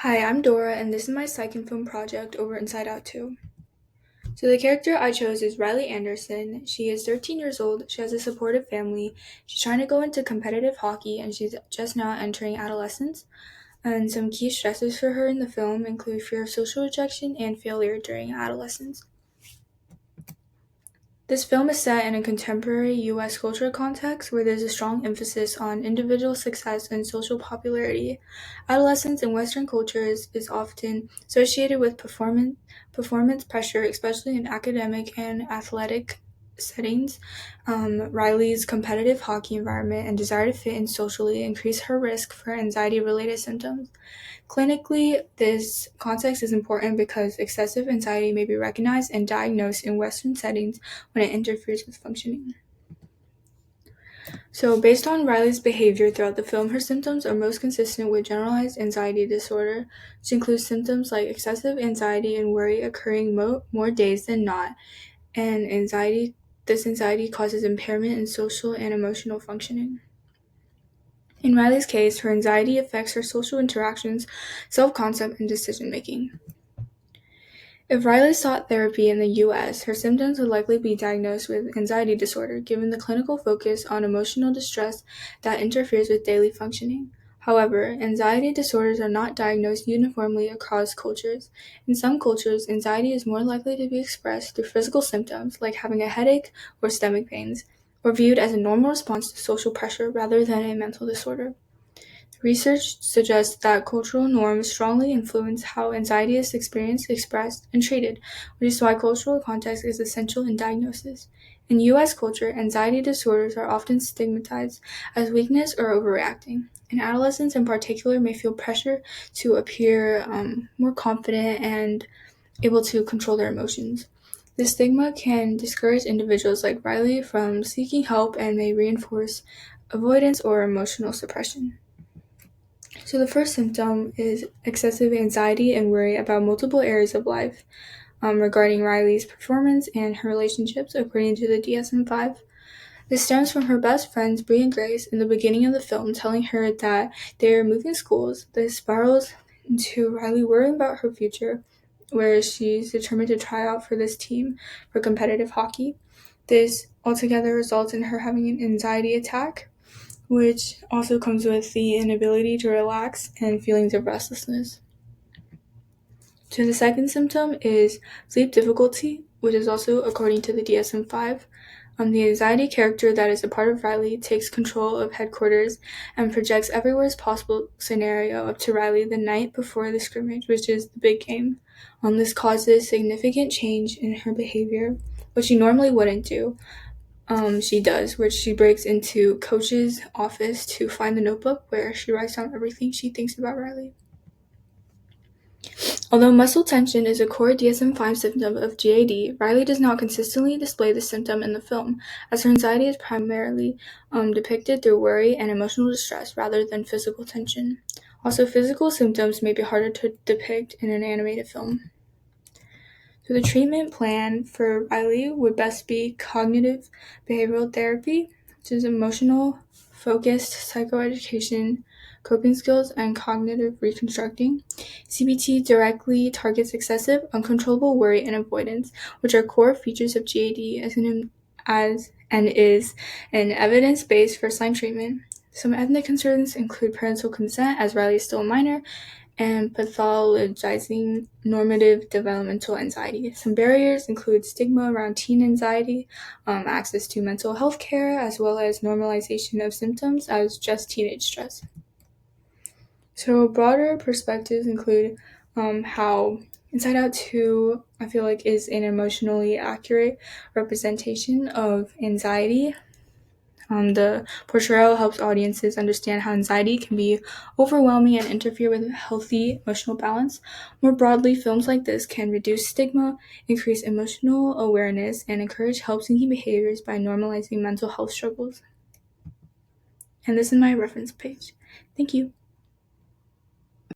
Hi, I'm Dora, and this is my second film project over Inside Out 2. So, the character I chose is Riley Anderson. She is 13 years old, she has a supportive family, she's trying to go into competitive hockey, and she's just now entering adolescence. And some key stresses for her in the film include fear of social rejection and failure during adolescence. This film is set in a contemporary U.S. cultural context where there's a strong emphasis on individual success and social popularity. Adolescence in Western cultures is often associated with performance pressure, especially in academic and athletic settings. Riley's competitive hockey environment and desire to fit in socially increase her risk for anxiety-related symptoms. Clinically, this context is important because excessive anxiety may be recognized and diagnosed in Western settings when it interferes with functioning. So, based on Riley's behavior throughout the film, her symptoms are most consistent with generalized anxiety disorder, which includes symptoms like excessive anxiety and worry occurring more days than not, and This anxiety causes impairment in social and emotional functioning. In Riley's case, her anxiety affects her social interactions, self-concept, and decision-making. If Riley sought therapy in the U.S., her symptoms would likely be diagnosed with anxiety disorder, given the clinical focus on emotional distress that interferes with daily functioning. However, anxiety disorders are not diagnosed uniformly across cultures. In some cultures, anxiety is more likely to be expressed through physical symptoms, like having a headache or stomach pains, or viewed as a normal response to social pressure rather than a mental disorder. Research suggests that cultural norms strongly influence how anxiety is experienced, expressed, and treated, which is why cultural context is essential in diagnosis. In U.S. culture, anxiety disorders are often stigmatized as weakness or overreacting, and adolescents in particular may feel pressure to appear more confident and able to control their emotions. This stigma can discourage individuals like Riley from seeking help and may reinforce avoidance or emotional suppression. So the first symptom is excessive anxiety and worry about multiple areas of life regarding Riley's performance and her relationships, according to the DSM-5. This stems from her best friends, Bree and Grace, in the beginning of the film, telling her that they are moving schools. This spirals into Riley worrying about her future, where she's determined to try out for this team for competitive hockey. This altogether results in her having an anxiety attack, which also comes with the inability to relax and feelings of restlessness. So the second symptom is sleep difficulty, which is also according to the DSM-5. The anxiety character that is a part of Riley takes control of headquarters and projects every worst possible scenario up to Riley the night before the scrimmage, which is the big game. This causes significant change in her behavior, which she normally wouldn't do. She does, which she breaks into Coach's office to find the notebook where she writes down everything she thinks about Riley. Although muscle tension is a core DSM-5 symptom of GAD, Riley does not consistently display this symptom in the film, as her anxiety is primarily depicted through worry and emotional distress rather than physical tension. Also, physical symptoms may be harder to depict in an animated film. So the treatment plan for Riley would best be cognitive behavioral therapy, which is emotional focused psychoeducation, coping skills, and cognitive reconstructing. CBT directly targets excessive, uncontrollable worry and avoidance, which are core features of GAD and is an evidence-based first-line treatment. Some ethnic concerns include parental consent, as Riley is still a minor, and pathologizing normative developmental anxiety. Some barriers include stigma around teen anxiety, access to mental health care, as well as normalization of symptoms as just teenage stress. So broader perspectives include how Inside Out 2, I feel like, is an emotionally accurate representation of anxiety. The portrayal helps audiences understand how anxiety can be overwhelming and interfere with healthy emotional balance. More broadly, films like this can reduce stigma, increase emotional awareness, and encourage help-seeking behaviors by normalizing mental health struggles. And this is my reference page. Thank you.